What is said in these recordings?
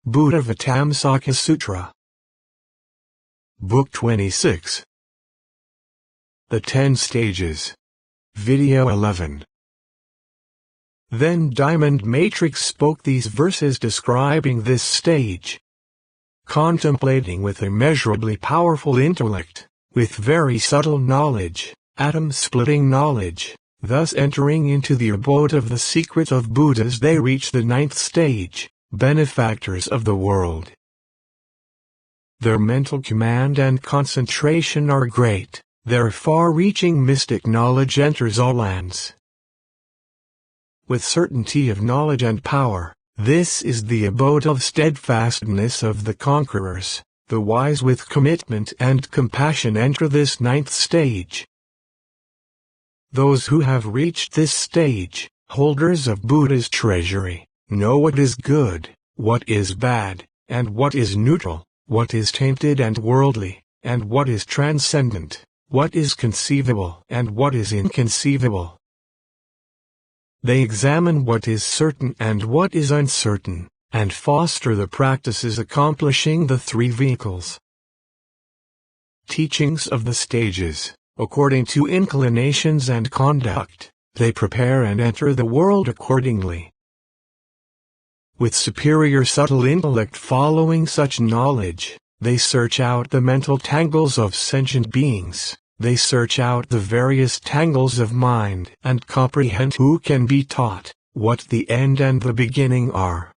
Buddhāvataṃsaka Sutra. Book 26. The 10 Stages. Video 11. Then Diamond Matrix spoke these verses describing this stage. Contemplating with immeasurably powerful intellect, with very subtle knowledge, atom-splitting knowledge, thus entering into the abode of the secret of Buddhas, they reach the 9th stage, benefactors of the world. Their mental command and concentration are great, their far-reaching mystic knowledge enters all lands. With certainty of knowledge and power, this is the abode of steadfastness of the conquerors. The wise with commitment and compassion enter this 9th stage. Those who have reached this stage, holders of Buddha's treasury, know what is good, what is bad, and what is neutral, what is tainted and worldly, and what is transcendent, what is conceivable and what is inconceivable. They examine what is certain and what is uncertain, and foster the practices accomplishing the 3 vehicles. Teachings of the stages, according to inclinations and conduct, they prepare and enter the world accordingly. With superior subtle intellect following such knowledge, they search out the mental tangles of sentient beings. They search out the various tangles of mind and comprehend who can be taught, what the end and the beginning are.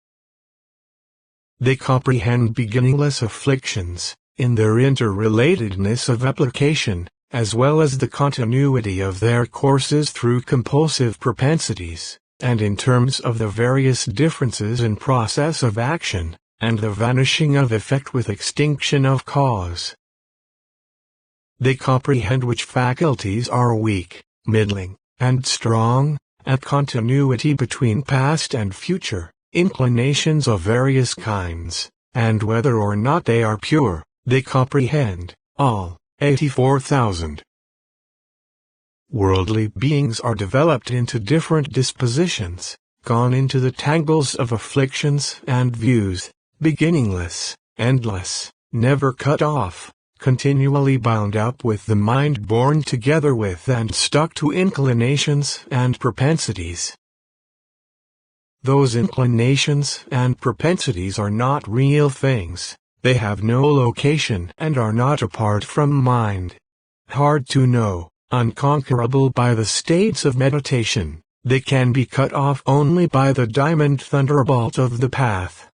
They comprehend beginningless afflictions, in their interrelatedness of application, as well as the continuity of their courses through compulsive propensities, and in terms of the various differences in process of action, and the vanishing of effect with extinction of cause. They comprehend which faculties are weak, middling, and strong, and continuity between past and future, inclinations of various kinds, and whether or not they are pure. They comprehend all 84,000. Worldly beings are developed into different dispositions, gone into the tangles of afflictions and views, beginningless, endless, never cut off, continually bound up with the mind, born together with and stuck to inclinations and propensities. Those inclinations and propensities are not real things, they have no location and are not apart from mind. Hard to know, unconquerable by the states of meditation, they can be cut off only by the diamond thunderbolt of the path.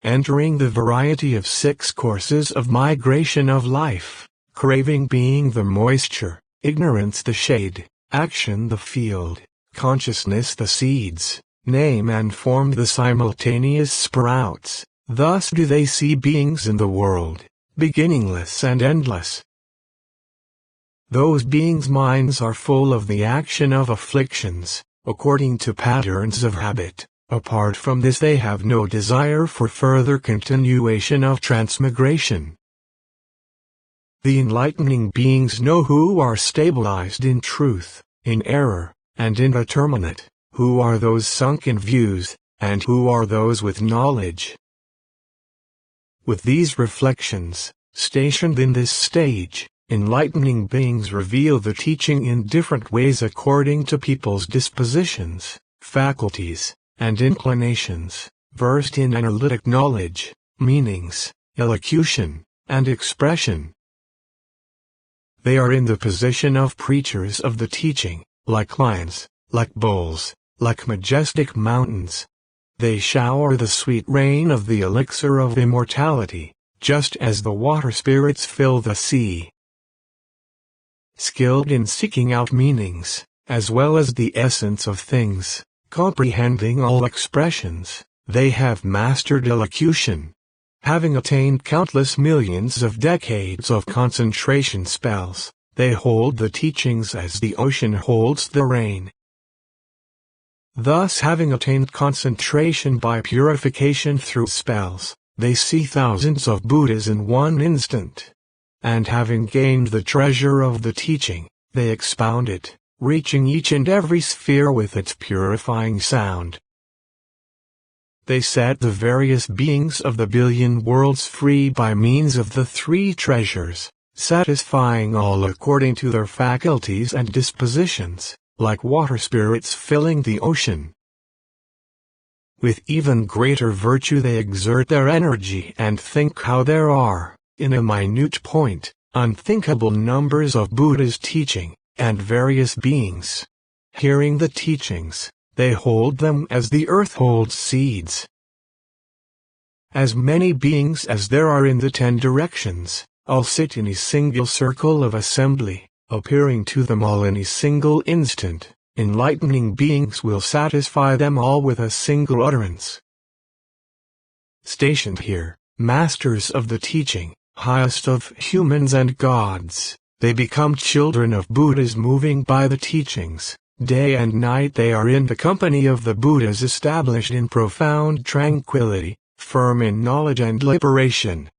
Entering the variety of 6 courses of migration of life, craving being the moisture, ignorance the shade, action the field, consciousness the seeds, name and form the simultaneous sprouts, thus do they see beings in the world, beginningless and endless. Those beings' minds are full of the action of afflictions, according to patterns of habit. Apart from this, they have no desire for further continuation of transmigration. The enlightening beings know who are stabilized in truth, in error, and indeterminate, who are those sunk in views, and who are those with knowledge. With these reflections, stationed in this stage, enlightening beings reveal the teaching in different ways according to people's dispositions, faculties, and inclinations, versed in analytic knowledge, meanings, elocution, and expression. They are in the position of preachers of the teaching, like lions, like bulls, like majestic mountains. They shower the sweet rain of the elixir of immortality, just as the water spirits fill the sea. Skilled in seeking out meanings, as well as the essence of things, comprehending all expressions, they have mastered elocution. Having attained countless millions of decades of concentration spells, they hold the teachings as the ocean holds the rain. Thus, having attained concentration by purification through spells, they see thousands of Buddhas in one instant. And having gained the treasure of the teaching, they expound it, reaching each and every sphere with its purifying sound. They set the various beings of the billion worlds free by means of the three treasures, satisfying all according to their faculties and dispositions, like water spirits filling the ocean. With even greater virtue they exert their energy and think how there are, in a minute point, unthinkable numbers of Buddha's teaching, and various beings. Hearing the teachings, they hold them as the earth holds seeds. As many beings as there are in the 10 directions, all sit in a single circle of assembly, appearing to them all in a single instant. Enlightening beings will satisfy them all with a single utterance. Stationed here, masters of the teaching, highest of humans and gods, they become children of Buddhas moving by the teachings. Day and night they are in the company of the Buddhas established in profound tranquility, firm in knowledge and liberation.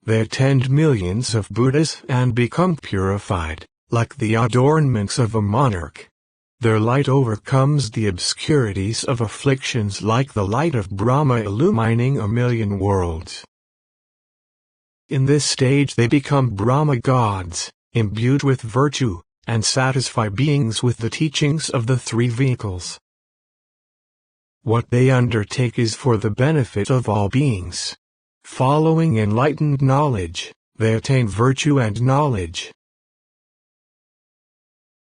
They attend millions of Buddhas and become purified, like the adornments of a monarch. Their light overcomes the obscurities of afflictions like the light of Brahma illumining a million worlds. In this stage they become Brahma gods, imbued with virtue, and satisfy beings with the teachings of the three vehicles. What they undertake is for the benefit of all beings. Following enlightened knowledge, they attain virtue and knowledge.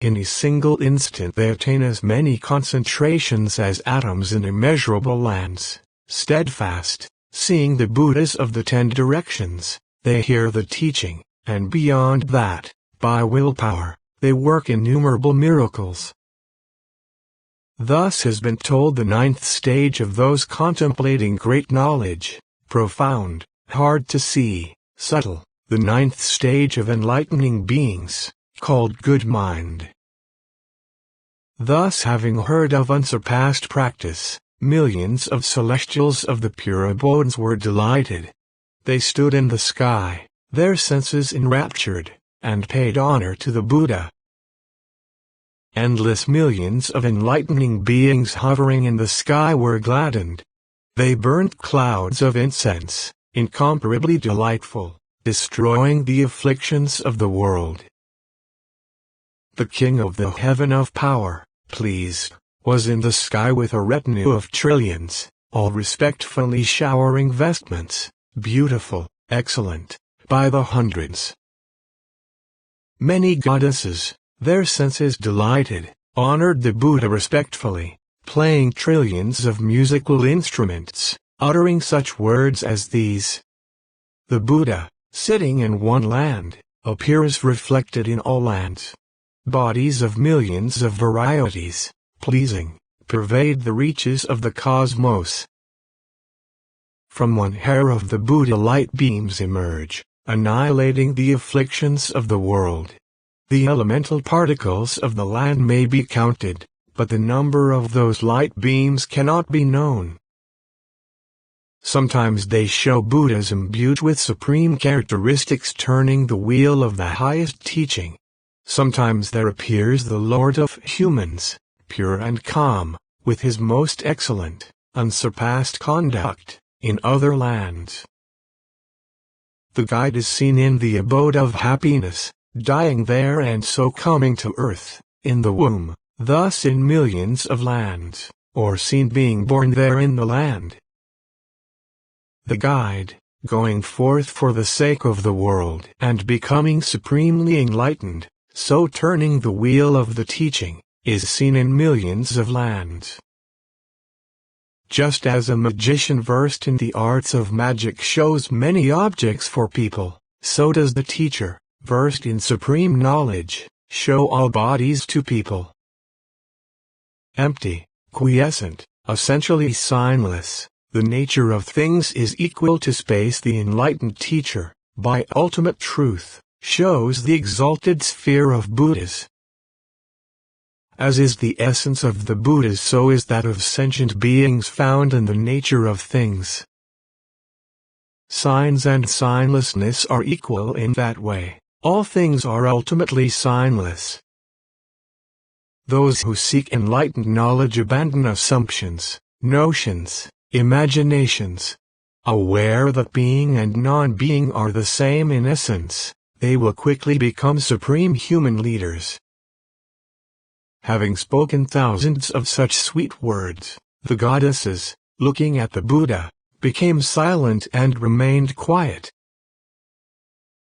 In a single instant they attain as many concentrations as atoms in immeasurable lands. Steadfast, seeing the Buddhas of the 10 directions, they hear the teaching, and beyond that, by willpower, they work innumerable miracles. Thus has been told the 9th stage of those contemplating great knowledge, profound, hard to see, subtle, the 9th stage of enlightening beings, called good mind. Thus having heard of unsurpassed practice, millions of celestials of the pure abodes were delighted. They stood in the sky, their senses enraptured, and paid honor to the Buddha. Endless millions of enlightening beings hovering in the sky were gladdened. They burnt clouds of incense, incomparably delightful, destroying the afflictions of the world. The king of the heaven of power, pleased, was in the sky with a retinue of trillions, all respectfully showering vestments, beautiful, excellent, by the hundreds. Many goddesses, their senses delighted, honored the Buddha respectfully, playing trillions of musical instruments, uttering such words as these. The Buddha, sitting in one land, appears reflected in all lands. Bodies of millions of varieties, pleasing, pervade the reaches of the cosmos. From one hair of the Buddha light beams emerge, annihilating the afflictions of the world. The elemental particles of the land may be counted, but the number of those light beams cannot be known. Sometimes they show Buddhas imbued with supreme characteristics turning the wheel of the highest teaching. Sometimes there appears the Lord of humans, pure and calm, with his most excellent, unsurpassed conduct, in other lands. The guide is seen in the abode of happiness, dying there and so coming to earth, in the womb, thus in millions of lands, or seen being born there in the land. The guide, going forth for the sake of the world and becoming supremely enlightened, so turning the wheel of the teaching, is seen in millions of lands. Just as a magician versed in the arts of magic shows many objects for people, so does the teacher, versed in supreme knowledge, show all bodies to people. Empty, quiescent, essentially signless, the nature of things is equal to space. The enlightened teacher, by ultimate truth, shows the exalted sphere of Buddhas. As is the essence of the Buddhas, so is that of sentient beings found in the nature of things. Signs and signlessness are equal in that way. All things are ultimately signless. Those who seek enlightened knowledge abandon assumptions, notions, imaginations. Aware that being and non-being are the same in essence, they will quickly become supreme human leaders. Having spoken thousands of such sweet words, the goddesses, looking at the Buddha, became silent and remained quiet.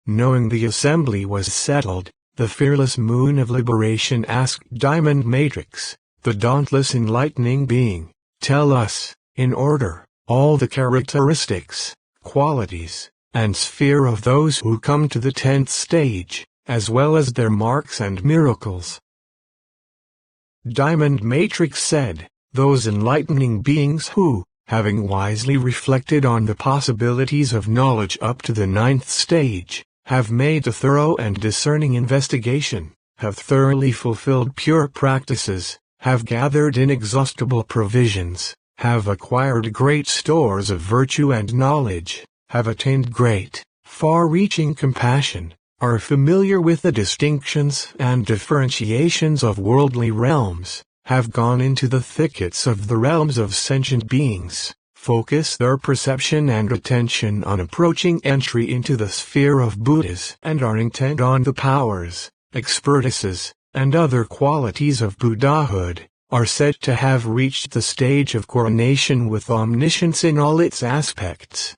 Knowing the assembly was settled, the fearless moon of liberation asked Diamond Matrix, the dauntless enlightening being, tell us, in order, all the characteristics, qualities, and sphere of those who come to the 10th stage, as well as their marks and miracles. Diamond Matrix said, those enlightening beings who, having wisely reflected on the possibilities of knowledge up to the 9th stage, have made a thorough and discerning investigation, have thoroughly fulfilled pure practices, have gathered inexhaustible provisions, have acquired great stores of virtue and knowledge, have attained great, far-reaching compassion, are familiar with the distinctions and differentiations of worldly realms, have gone into the thickets of the realms of sentient beings, focus their perception and attention on approaching entry into the sphere of Buddhas, and are intent on the powers, expertises, and other qualities of Buddhahood, are said to have reached the stage of coronation with omniscience in all its aspects.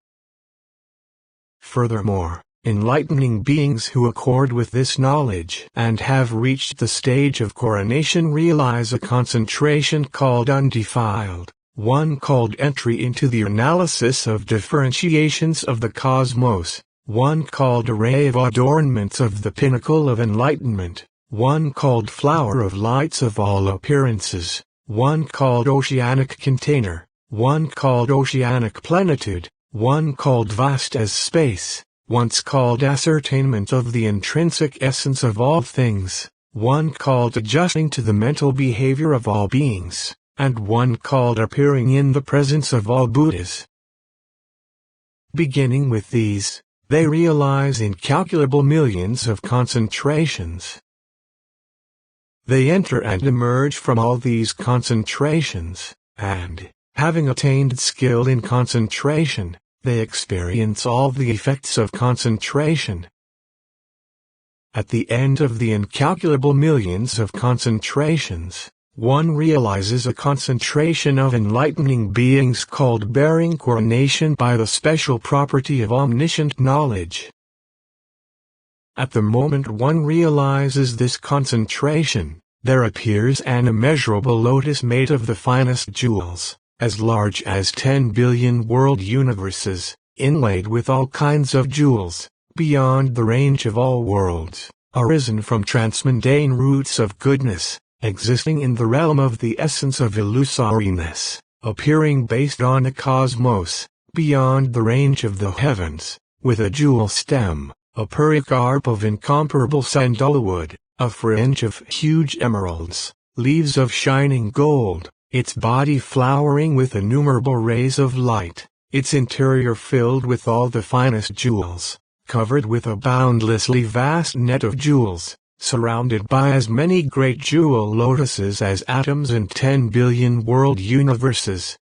Furthermore, enlightening beings who accord with this knowledge and have reached the stage of coronation realize a concentration called undefiled, one called entry into the analysis of differentiations of the cosmos, one called array of adornments of the pinnacle of enlightenment, one called flower of lights of all appearances, one called oceanic container, one called oceanic plenitude, one called vast as space, once called ascertainment of the intrinsic essence of all things, one called adjusting to the mental behavior of all beings, and one called appearing in the presence of all Buddhas. Beginning with these, they realize incalculable millions of concentrations. They enter and emerge from all these concentrations, and, having attained skill in concentration, they experience all the effects of concentration. At the end of the incalculable millions of concentrations, one realizes a concentration of enlightening beings called bearing coronation by the special property of omniscient knowledge. At the moment one realizes this concentration, there appears an immeasurable lotus made of the finest jewels, as large as 10 billion world universes, inlaid with all kinds of jewels, beyond the range of all worlds, arisen from transmundane roots of goodness, existing in the realm of the essence of illusoriness, appearing based on the cosmos, beyond the range of the heavens, with a jewel stem, a pericarp of incomparable sandalwood, a fringe of huge emeralds, leaves of shining gold, its body flowering with innumerable rays of light, its interior filled with all the finest jewels, covered with a boundlessly vast net of jewels, surrounded by as many great jewel lotuses as atoms in 10 billion world universes.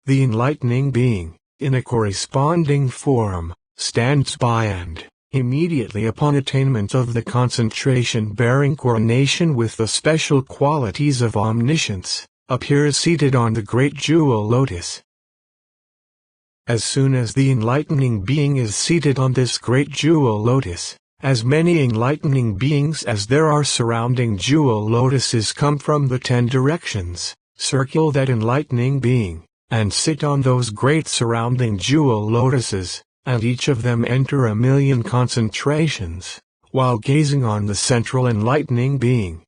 The enlightening being, in a corresponding form, stands by and, immediately upon attainment of the concentration bearing coronation with the special qualities of omniscience, appears seated on the great jewel lotus. As soon as the enlightening being is seated on this great jewel lotus, as many enlightening beings as there are surrounding jewel lotuses come from the 10 directions, circle that enlightening being, and sit on those great surrounding jewel lotuses, and each of them enter 1,000,000 concentrations, while gazing on the central enlightening being.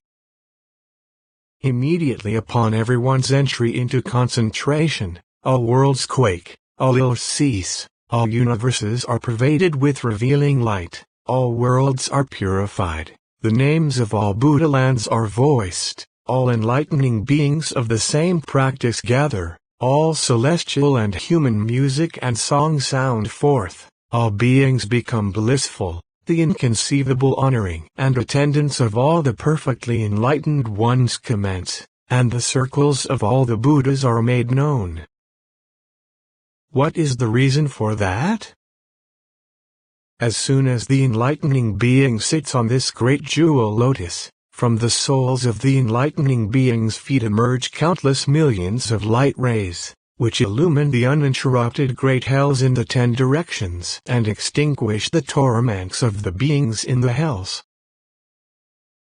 Immediately upon everyone's entry into concentration, all worlds quake, all ills cease, all universes are pervaded with revealing light, all worlds are purified, the names of all Buddha lands are voiced, all enlightening beings of the same practice gather, all celestial and human music and song sound forth, all beings become blissful, the inconceivable honoring and attendance of all the perfectly enlightened ones commence, and the circles of all the Buddhas are made known. What is the reason for that? As soon as the enlightening being sits on this great jewel lotus, from the soles of the enlightening being's feet emerge countless millions of light rays, which illumine the uninterrupted great hells in the 10 directions and extinguish the torments of the beings in the hells.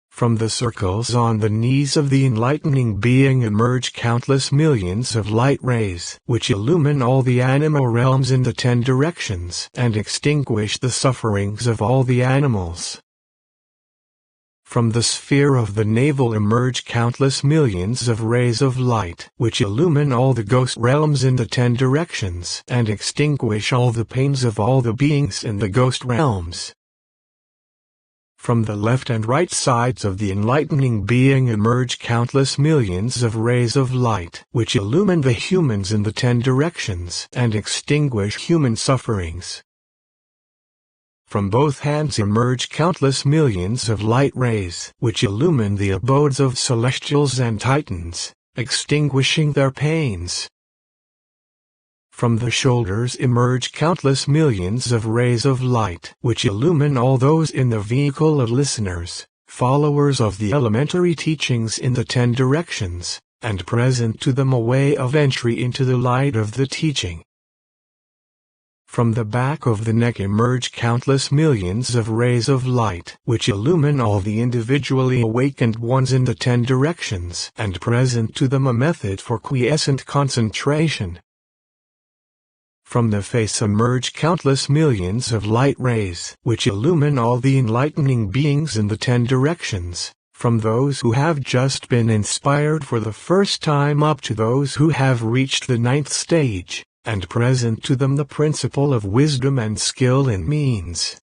From the circles on the knees of the enlightening being emerge countless millions of light rays, which illumine all the animal realms in the 10 directions and extinguish the sufferings of all the animals. From the sphere of the navel emerge countless millions of rays of light, which illumine all the ghost realms in the 10 directions and extinguish all the pains of all the beings in the ghost realms. From the left and right sides of the enlightening being emerge countless millions of rays of light, which illumine the humans in the 10 directions and extinguish human sufferings. From both hands emerge countless millions of light rays, which illumine the abodes of celestials and titans, extinguishing their pains. From the shoulders emerge countless millions of rays of light, which illumine all those in the vehicle of listeners, followers of the elementary teachings in the 10 directions, and present to them a way of entry into the light of the teaching. From the back of the neck emerge countless millions of rays of light, which illumine all the individually awakened ones in the 10 directions, and present to them a method for quiescent concentration. From the face emerge countless millions of light rays, which illumine all the enlightening beings in the 10 directions, from those who have just been inspired for the first time up to those who have reached the 9th stage, and present to them the principle of wisdom and skill in means.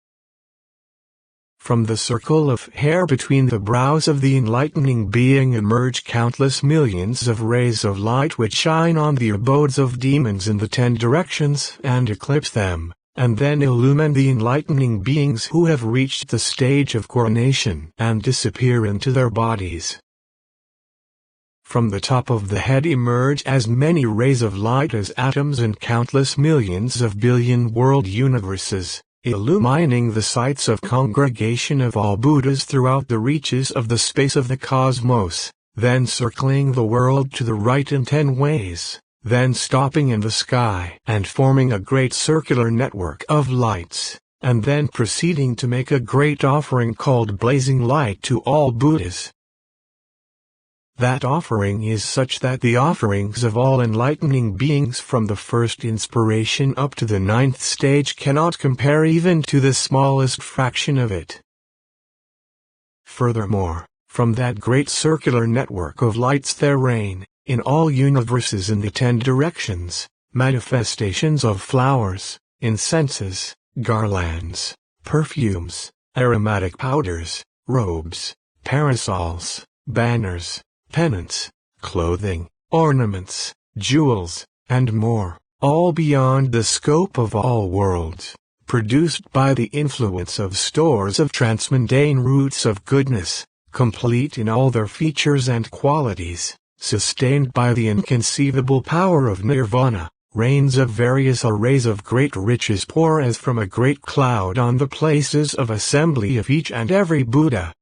From the circle of hair between the brows of the enlightening being emerge countless millions of rays of light which shine on the abodes of demons in the 10 directions and eclipse them, and then illumine the enlightening beings who have reached the stage of coronation and disappear into their bodies. From the top of the head emerge as many rays of light as atoms in countless millions of billion world universes, illumining the sites of congregation of all Buddhas throughout the reaches of the space of the cosmos, then circling the world to the right in 10 ways, then stopping in the sky and forming a great circular network of lights, and then proceeding to make a great offering called blazing light to all Buddhas. That offering is such that the offerings of all enlightening beings from the first inspiration up to the 9th stage cannot compare even to the smallest fraction of it. Furthermore, from that great circular network of lights there rain, in all universes in the 10 directions, manifestations of flowers, incenses, garlands, perfumes, aromatic powders, robes, parasols, banners, pennants, clothing, ornaments, jewels, and more, all beyond the scope of all worlds, produced by the influence of stores of transmundane roots of goodness, complete in all their features and qualities, sustained by the inconceivable power of nirvana, rains of various arrays of great riches pour as from a great cloud on the places of assembly of each and every Buddha.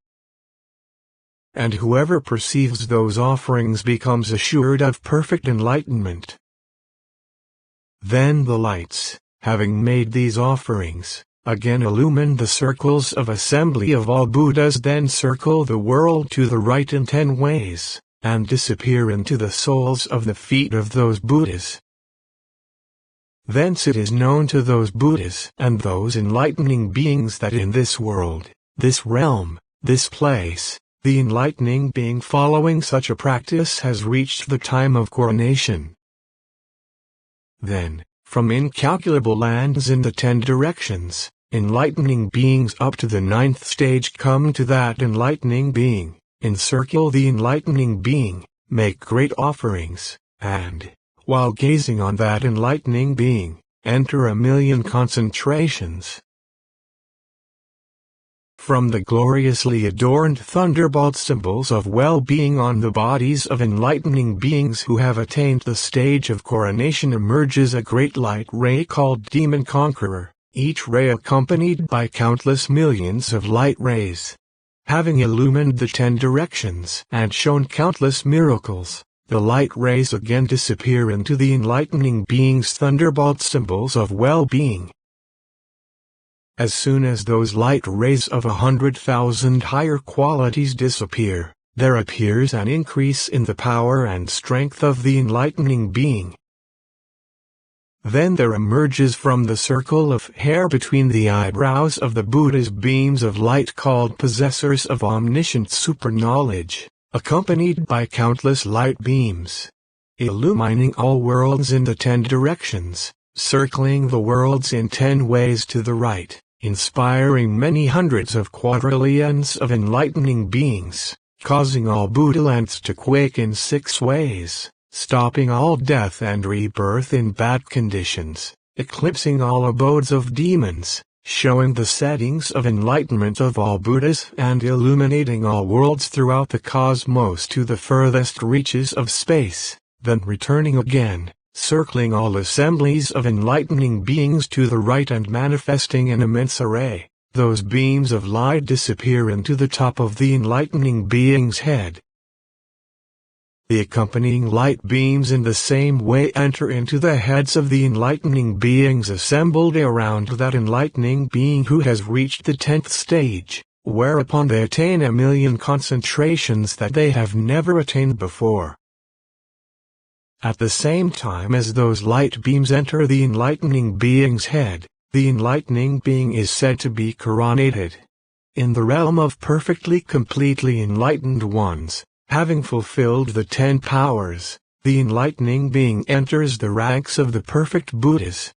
And whoever perceives those offerings becomes assured of perfect enlightenment. Then the lights, having made these offerings, again illumine the circles of assembly of all Buddhas, then circle the world to the right in 10 ways, and disappear into the soles of the feet of those Buddhas. Thence it is known to those Buddhas and those enlightening beings that in this world, this realm, this place, the enlightening being following such a practice has reached the time of coronation. Then, from incalculable lands in the 10 directions, enlightening beings up to the 9th stage come to that enlightening being, encircle the enlightening being, make great offerings, and, while gazing on that enlightening being, enter 1,000,000 concentrations. from the gloriously adorned thunderbolt symbols of well-being on the bodies of enlightening beings who have attained the stage of coronation emerges a great light ray called Demon Conqueror, each ray accompanied by countless millions of light rays. Having illumined the 10 directions and shown countless miracles, the light rays again disappear into the enlightening being's thunderbolt symbols of well-being. As soon as those light rays of 100,000 higher qualities disappear, there appears an increase in the power and strength of the enlightening being. Then there emerges from the circle of hair between the eyebrows of the Buddha's beams of light called possessors of omniscient super-knowledge, accompanied by countless light beams, illumining all worlds in the 10 directions, circling the worlds in 10 ways to the right, inspiring many hundreds of quadrillions of enlightening beings, causing all Buddhalands to quake in 6 ways, stopping all death and rebirth in bad conditions, eclipsing all abodes of demons, showing the settings of enlightenment of all Buddhas and illuminating all worlds throughout the cosmos to the furthest reaches of space, then returning again, circling all assemblies of enlightening beings to the right and manifesting an immense array. Those beams of light disappear into the top of the enlightening being's head. The accompanying light beams in the same way enter into the heads of the enlightening beings assembled around that enlightening being who has reached the 10th stage, whereupon they attain 1,000,000 concentrations that they have never attained before. At the same time as those light beams enter the enlightening being's head, the enlightening being is said to be coronated. In the realm of perfectly completely enlightened ones, having fulfilled the 10 powers, the enlightening being enters the ranks of the perfect Buddhas.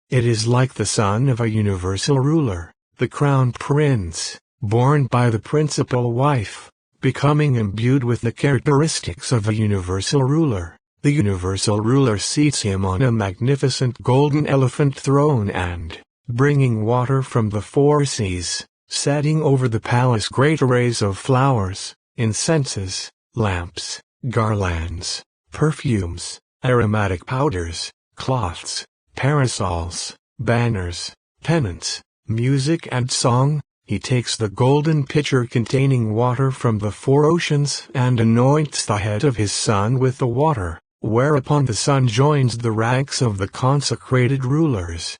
It is like the son of a universal ruler, the crown prince, born by the principal wife, becoming imbued with the characteristics of a universal ruler. The universal ruler seats him on a magnificent golden elephant throne and, bringing water from the 4 seas, setting over the palace great arrays of flowers, incenses, lamps, garlands, perfumes, aromatic powders, cloths, parasols, banners, pennants, music and song. He takes the golden pitcher containing water from the 4 oceans and anoints the head of his son with the water, whereupon the son joins the ranks of the consecrated rulers.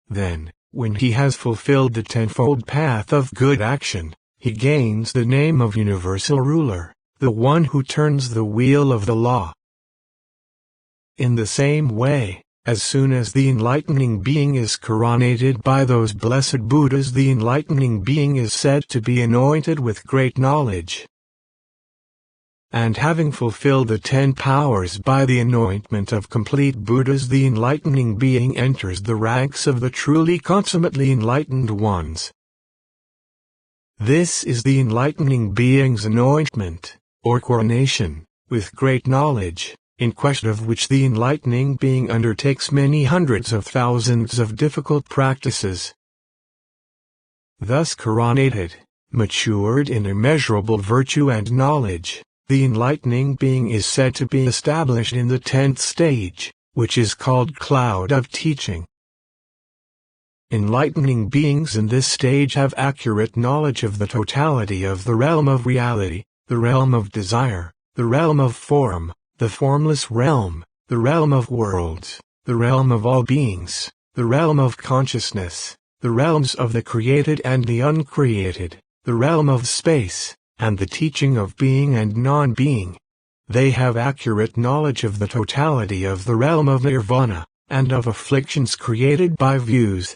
Then, when he has fulfilled the 10-fold path of good action, he gains the name of universal ruler, the one who turns the wheel of the law. In the same way, as soon as the enlightening being is coronated by those blessed Buddhas, the enlightening being is said to be anointed with great knowledge. And having fulfilled the 10 powers by the anointment of complete Buddhas, the enlightening being enters the ranks of the truly consummately enlightened ones. This is the enlightening being's anointment, or coronation, with great knowledge, in quest of which the enlightening being undertakes many hundreds of thousands of difficult practices. Thus coronated, matured in immeasurable virtue and knowledge, the enlightening being is said to be established in the 10th stage, which is called cloud of teaching. Enlightening beings in this stage have accurate knowledge of the totality of the realm of reality, the realm of desire, the realm of form, the formless realm, the realm of worlds, the realm of all beings, the realm of consciousness, the realms of the created and the uncreated, the realm of space, and the teaching of being and non-being. They have accurate knowledge of the totality of the realm of nirvana, and of afflictions created by views.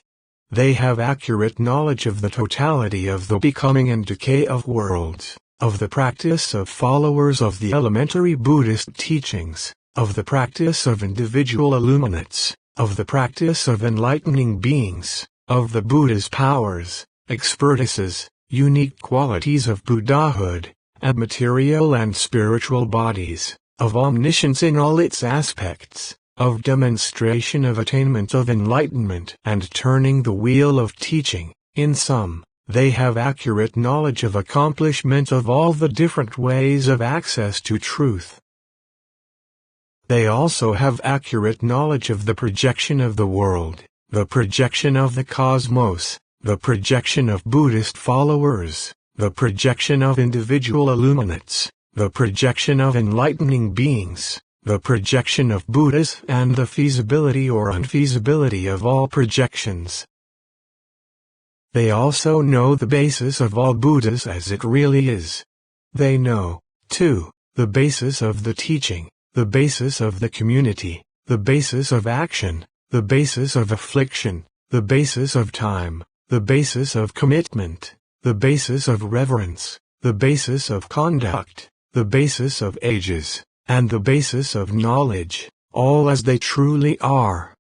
They have accurate knowledge of the totality of the becoming and decay of worlds, of the practice of followers of the elementary Buddhist teachings, of the practice of individual illuminates, of the practice of enlightening beings, of the Buddha's powers, expertises, unique qualities of Buddhahood, and material and spiritual bodies, of omniscience in all its aspects, of demonstration of attainment of enlightenment and turning the wheel of teaching. In sum, they have accurate knowledge of accomplishment of all the different ways of access to truth. They also have accurate knowledge of the projection of the world, the projection of the cosmos, the projection of Buddhist followers, the projection of individual illuminates, the projection of enlightening beings, the projection of Buddhas, and the feasibility or unfeasibility of all projections. They also know the basis of all Buddhas as it really is. They know, too, the basis of the teaching, the basis of the community, the basis of action, the basis of affliction, the basis of time, the basis of commitment, the basis of reverence, the basis of conduct, the basis of ages, and the basis of knowledge, all as they truly are.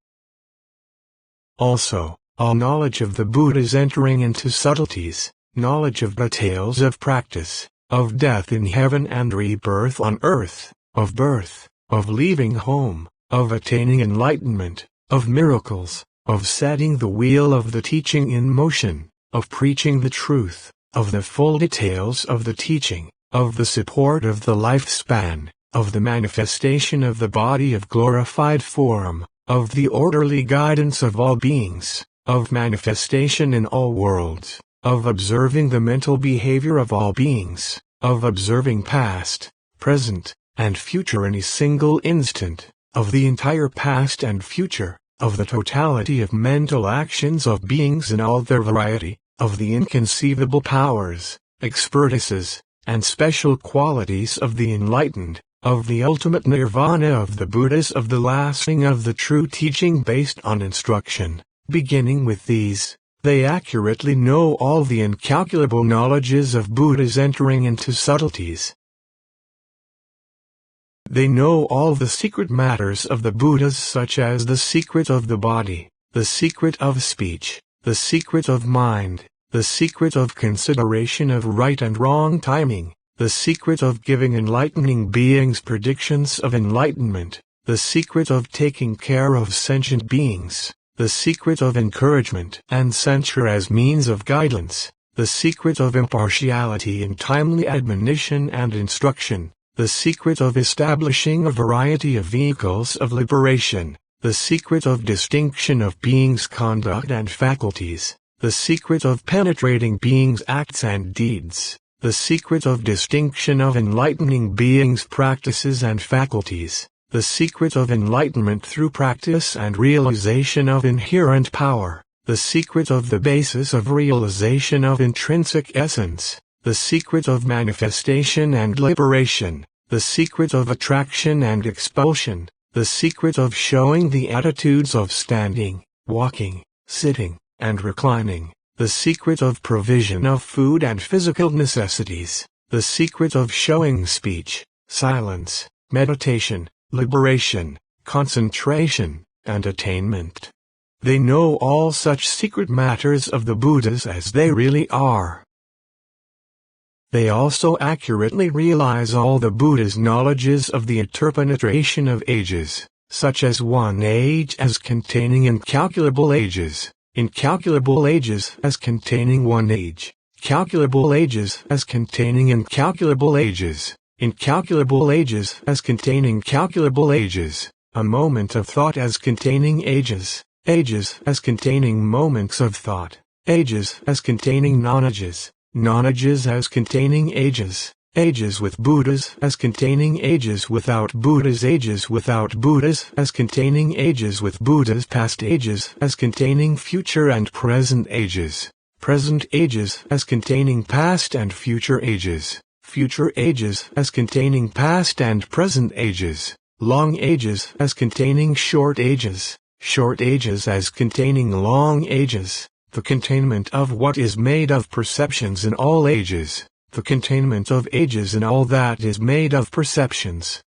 Also, all knowledge of the Buddhas entering into subtleties, knowledge of details of practice, of death in heaven and rebirth on earth, of birth, of leaving home, of attaining enlightenment, of miracles, of setting the wheel of the teaching in motion, of preaching the truth, of the full details of the teaching, of the support of the lifespan, of the manifestation of the body of glorified form, of the orderly guidance of all beings, of manifestation in all worlds, of observing the mental behavior of all beings, of observing past, present, and future in a single instant, of the entire past and future, of the totality of mental actions of beings in all their variety, of the inconceivable powers, expertises, and special qualities of the enlightened, of the ultimate nirvana of the Buddhas, of the lasting of the true teaching based on instruction. Beginning with these, they accurately know all the incalculable knowledges of Buddhas entering into subtleties. They know all the secret matters of the Buddhas, such as the secret of the body, the secret of speech, the secret of mind, the secret of consideration of right and wrong timing, the secret of giving enlightening beings predictions of enlightenment, the secret of taking care of sentient beings, the secret of encouragement and censure as means of guidance, the secret of impartiality in timely admonition and instruction, the secret of establishing a variety of vehicles of liberation, the secret of distinction of beings' conduct and faculties, the secret of penetrating beings' acts and deeds, the secret of distinction of enlightening beings' practices and faculties, the secret of enlightenment through practice and realization of inherent power, the secret of the basis of realization of intrinsic essence, the secret of manifestation and liberation, the secret of attraction and expulsion, the secret of showing the attitudes of standing, walking, sitting, and reclining, the secret of provision of food and physical necessities, the secret of showing speech, silence, meditation, liberation, concentration, and attainment. They know all such secret matters of the Buddhas as they really are. They also accurately realize all the Buddha's knowledges of the interpenetration of ages, such as one age as containing incalculable ages, incalculable ages as containing one age, calculable ages as containing incalculable ages, incalculable ages as containing calculable ages, a moment of thought as containing ages, ages as containing moments of thought, ages as containing non-ages, non-ages as containing ages, ages with Buddhas as containing ages without Buddhas, ages without Buddhas as containing ages with Buddhas, past ages as containing future and present ages, present ages as containing past and future ages, future ages as containing past and present ages, long ages as containing short ages, short ages as containing long ages, the containment of what is made of perceptions in all ages, the containment of ages in all that is made of perceptions.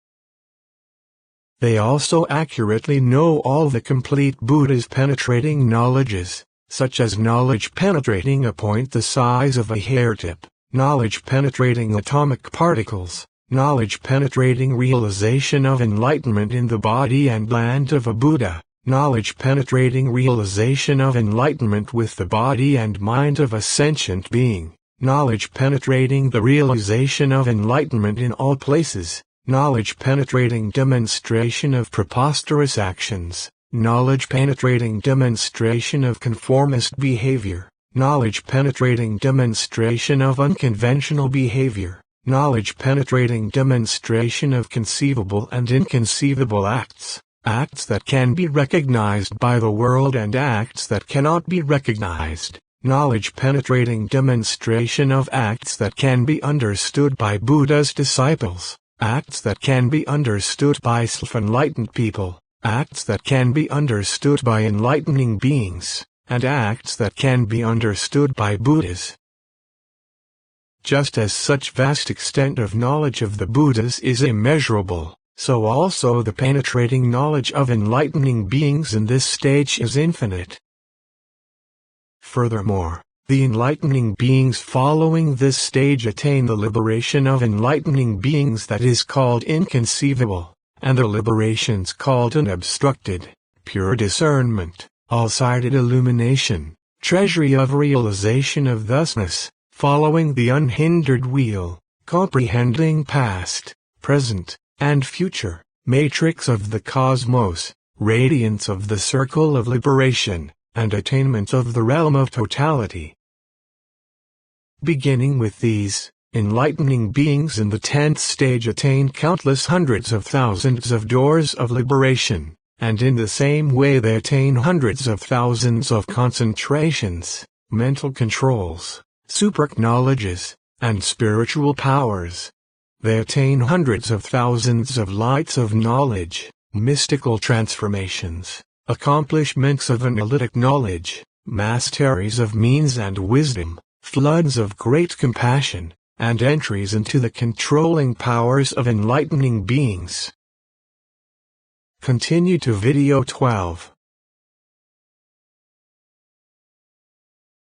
They also accurately know all the complete Buddha's penetrating knowledges, such as knowledge penetrating a point the size of a hair tip, knowledge penetrating atomic particles, knowledge penetrating realization of enlightenment in the body and land of a Buddha, knowledge penetrating realization of enlightenment with the body and mind of a sentient being, knowledge penetrating the realization of enlightenment in all places, knowledge penetrating demonstration of preposterous actions, knowledge penetrating demonstration of conformist behavior, knowledge penetrating demonstration of unconventional behavior, knowledge penetrating demonstration of conceivable and inconceivable acts, acts that can be recognized by the world and acts that cannot be recognized, knowledge penetrating demonstration of acts that can be understood by Buddha's disciples, acts that can be understood by self-enlightened people, acts that can be understood by enlightening beings, and acts that can be understood by Buddhas. Just as such vast extent of knowledge of the Buddhas is immeasurable, so also the penetrating knowledge of enlightening beings in this stage is infinite. Furthermore, the enlightening beings following this stage attain the liberation of enlightening beings that is called inconceivable, and the liberations called unobstructed, pure discernment, all-sided illumination, treasury of realization of thusness, following the unhindered wheel, comprehending past, present, and future, matrix of the cosmos, radiance of the circle of liberation, and attainment of the realm of totality. Beginning with these, enlightening beings in the 10th stage attain countless hundreds of thousands of doors of liberation, and in the same way they attain hundreds of thousands of concentrations, mental controls, super-knowledges, and spiritual powers. They attain hundreds of thousands of lights of knowledge, mystical transformations, accomplishments of analytic knowledge, masteries of means and wisdom, floods of great compassion, and entries into the controlling powers of enlightening beings. Continue to video 12.